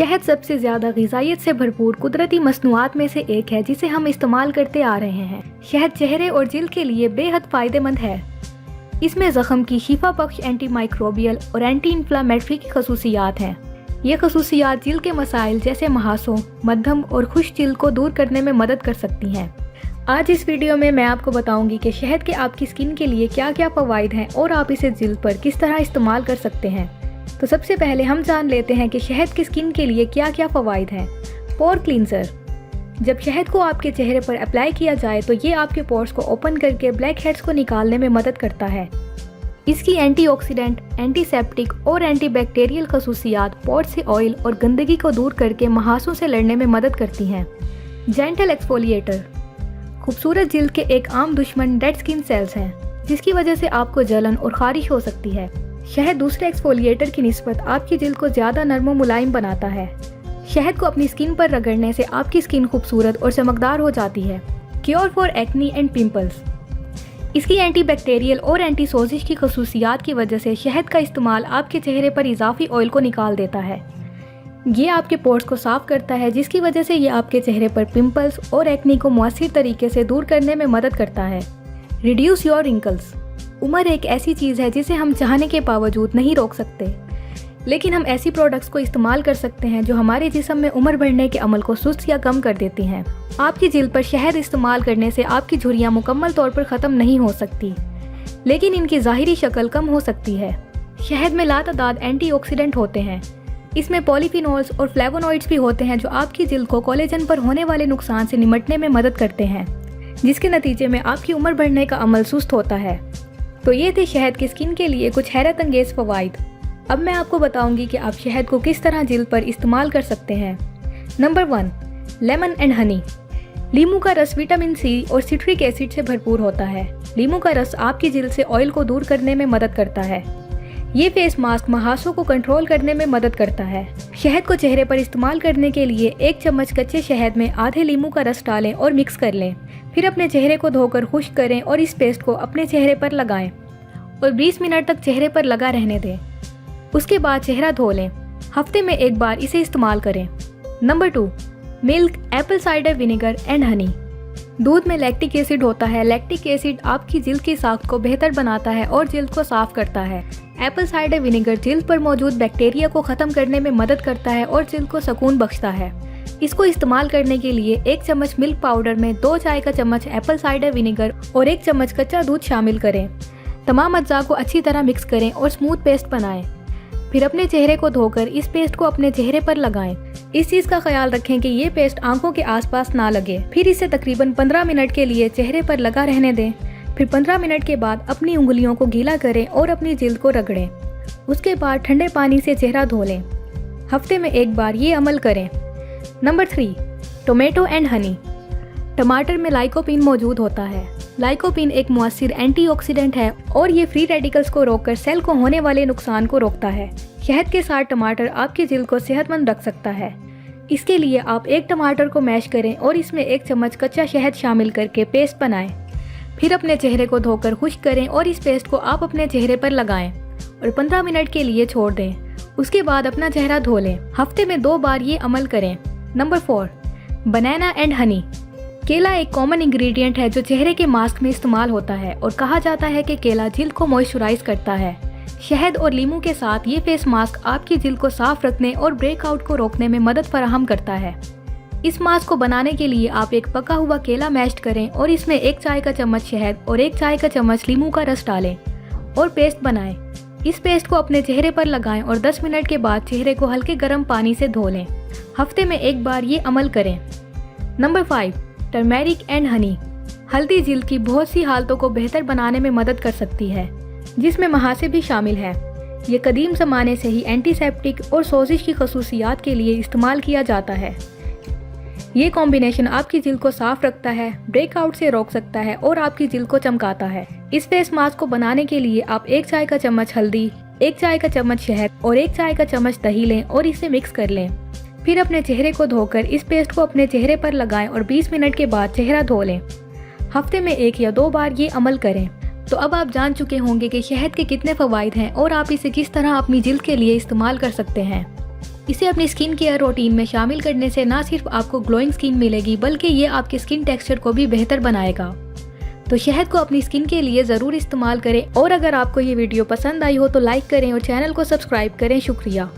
शहद सबसे ज़्यादा ग़िज़ाइयत से भरपूर कुदरती मसनूआत में से एक है जिसे हम इस्तेमाल करते आ रहे हैं। शहद चेहरे और जिल्द के लिए बेहद फ़ायदेमंद है। इसमें ज़ख़म की शिफा बख्श एंटी माइक्रोबियल और एंटी इन्फ्लामेटरी की खसूसियात हैं। ये खसूसियात जिल्द के मसाइल जैसे महासों, मध्यम और खुश्क जिल्द को दूर करने में मदद कर सकती हैं। आज इस वीडियो में मैं आपको बताऊंगी कि शहद के आपकी स्किन के लिए क्या क्या फ़वाइद हैं और आप इसे जिल्द पर किस तरह इस्तेमाल कर सकते हैं। तो सबसे पहले हम जान लेते हैं कि शहद की स्किन के लिए क्या क्या फ़वाइद हैं। पोर क्लींजर। जब शहद को आपके चेहरे पर अप्लाई किया जाए तो ये आपके पोर्स को ओपन करके ब्लैक हेड्स को निकालने में मदद करता है। इसकी एंटीऑक्सीडेंट, एंटीसेप्टिक और एंटीबैक्टीरियल खसूसियात पोर से ऑयल और गंदगी को दूर करके महासों से लड़ने में मदद करती हैं। Gentle exfoliator. खूबसूरत जिल्द के एक आम दुश्मन डेड स्किन सेल्स हैं, जिसकी वजह से आपको जलन और खारिश हो सकती है। शहद दूसरे एक्सफोलिएटर की निस्बत आपकी जिल्द को ज़्यादा नरम और मुलायम बनाता है। शहद को अपनी स्किन पर रगड़ने से आपकी स्किन खूबसूरत और चमकदार हो जाती है। Cure for acne and pimples. इसकी एंटीबैक्टीरियल और एंटी सोजिश की खसूसियात की वजह से शहद का इस्तेमाल आपके चेहरे पर इजाफी ऑयल को निकाल देता है। ये आपके पोर्स को साफ करता है, जिसकी वजह से ये आपके चेहरे पर पिंपल्स और एक्नी को मुअस्सिर तरीके से दूर करने में मदद करता है। Reduce your wrinkles. उम्र एक ऐसी चीज़ है जिसे हम चाहने के बावजूद नहीं रोक सकते, लेकिन हम ऐसी प्रोडक्ट्स को इस्तेमाल कर सकते हैं जो हमारे जिस्म में उम्र बढ़ने के अमल को सुस्त या कम कर देती हैं। आपकी जिल्द पर शहद इस्तेमाल करने से आपकी झुर्रियाँ मुकम्मल तौर पर ख़त्म नहीं हो सकती, लेकिन इनकी ज़ाहिरी शक्ल कम हो सकती है। शहद में लातादाद एंटीऑक्सीडेंट होते हैं। इसमें पॉलीफिनोल्स और फ्लेवोनॉइड्स भी होते हैं जो आपकी जिल्द को कोलेजन पर होने वाले नुकसान से निमटने में मदद करते हैं, जिसके नतीजे में आपकी उम्र बढ़ने का अमल सुस्त होता है। तो ये थे शहद की स्किन के लिए कुछ हैरत अंगेज़ फ़वाइद। अब मैं आपको बताऊंगी कि आप शहद को किस तरह जिल्द पर इस्तेमाल कर सकते हैं। Number 1, lemon and honey. लीमू का रस विटामिन सी और सिट्रिक एसिड से भरपूर होता है। लीमू का रस आपकी जिल्द से ऑयल को दूर करने में मदद करता है। ये फेस मास्क महासों को कंट्रोल करने में मदद करता है। शहद को चेहरे पर इस्तेमाल करने के लिए 1 चम्मच कच्चे शहद में आधे लीमू का रस डालें और मिक्स कर लें। फिर अपने चेहरे को धोकर खुश्क करें और इस पेस्ट को अपने चेहरे पर लगाएं और 20 मिनट तक चेहरे पर लगा रहने दें। उसके बाद चेहरा धो लें। हफ्ते में 1 बार इसे इस्तेमाल करें। Number 2, milk, Apple cider vinegar and honey. दूध में लैक्टिक एसिड होता है। लैक्टिक एसिड आपकी जिल्द की साख्त को बेहतर बनाता है और जिल्द को साफ करता है। एप्पल साइडर विनेगर जिल्द पर मौजूद बैक्टीरिया को ख़त्म करने में मदद करता है और जिल्द को सुकून बख्शता है। इसको इस्तेमाल करने के लिए 1 चम्मच मिल्क पाउडर में 2 चाय का चम्मच एप्पल साइडर विनेगर और 1 चम्मच कच्चा दूध शामिल करें। तमाम अज्जा को अच्छी तरह मिक्स करें और स्मूथ पेस्ट बनाएं। फिर अपने चेहरे को धोकर इस पेस्ट को अपने चेहरे पर लगाएं। इस चीज़ का ख्याल रखें कि ये पेस्ट आंखों के आसपास ना लगे। फिर इसे तकरीबन 15 मिनट के लिए चेहरे पर लगा रहने दें। फिर 15 मिनट के बाद अपनी उंगलियों को गीला करें और अपनी जिल्द को रगड़ें। उसके बाद ठंडे पानी से चेहरा धो लें। हफ्ते में 1 बार ये अमल करें। Number 3, tomato and honey. टमाटर में लाइकोपीन मौजूद होता है। लाइकोपीन एक मुअस्सिर एंटीऑक्सीडेंट है और ये फ्री रेडिकल्स को रोककर सेल को होने वाले नुकसान को रोकता है। शहद के साथ टमाटर आपकी जिल्द को सेहतमंद रख सकता है। इसके लिए आप 1 टमाटर को मैश करें और इसमें 1 चम्मच कच्चा शहद शामिल करके पेस्ट बनाएं। फिर अपने चेहरे को धोकर खुश्क करें और इस पेस्ट को आप अपने चेहरे पर लगाएं और 15 मिनट के लिए छोड़ दें। उसके बाद अपना चेहरा धो लें। हफ्ते में 2 बार ये अमल करें। Number 4, banana and honey. केला एक कॉमन इंग्रेडिएंट है जो चेहरे के मास्क में इस्तेमाल होता है और कहा जाता है कि केला जिल्द को मॉइस्चराइज करता है। शहद और लीमू के साथ ये फेस मास्क आपकी जिल्द को साफ रखने और ब्रेकआउट को रोकने में मदद फराहम करता है। इस मास्क को बनाने के लिए आप एक पका हुआ केला मैश्ड करें और इसमें 1 चाय का चम्मच शहद और 1 चाय का चम्मच लीमू का रस डालें और पेस्ट बनाएं। इस पेस्ट को अपने चेहरे पर लगाएं और 10 मिनट के बाद चेहरे को हल्के गर्म पानी से धो लें। हफ्ते में 1 बार ये अमल करें। Number 5, turmeric and honey. हल्दी जिल्द की बहुत सी हालतों को बेहतर बनाने में मदद कर सकती है, जिसमें महासे भी शामिल है। ये कदीम ज़माने से ही एंटीसेप्टिक और सोजिश की खसूसियात के लिए इस्तेमाल किया जाता है। ये कॉम्बिनेशन आपकी जिल्द को साफ रखता है, ब्रेकआउट से रोक सकता है और आपकी जिल्द को चमकाता है। इस फेस मास्क को बनाने के लिए आप 1 चाय का चम्मच हल्दी, 1 चाय का चम्मच शहद और 1 चाय का चम्मच दही लें और इसे मिक्स कर लें। फिर अपने चेहरे को धोकर इस पेस्ट को अपने चेहरे पर लगाएं और 20 मिनट के बाद चेहरा धो लें। हफ्ते में 1 या 2 बार ये अमल करें। तो अब आप जान चुके होंगे कि शहद के कितने फ़वाइद हैं और आप इसे किस तरह अपनी जिल्द के लिए इस्तेमाल कर सकते हैं। इसे अपनी स्किन केयर रूटीन में शामिल करने से न सिर्फ आपको ग्लोइंग स्किन मिलेगी बल्कि ये आपके स्किन टेक्सचर को भी बेहतर बनाएगा। तो शहद को अपनी स्किन के लिए ज़रूर इस्तेमाल करें और अगर आपको ये वीडियो पसंद आई हो तो लाइक करें और चैनल को सब्सक्राइब करें। शुक्रिया।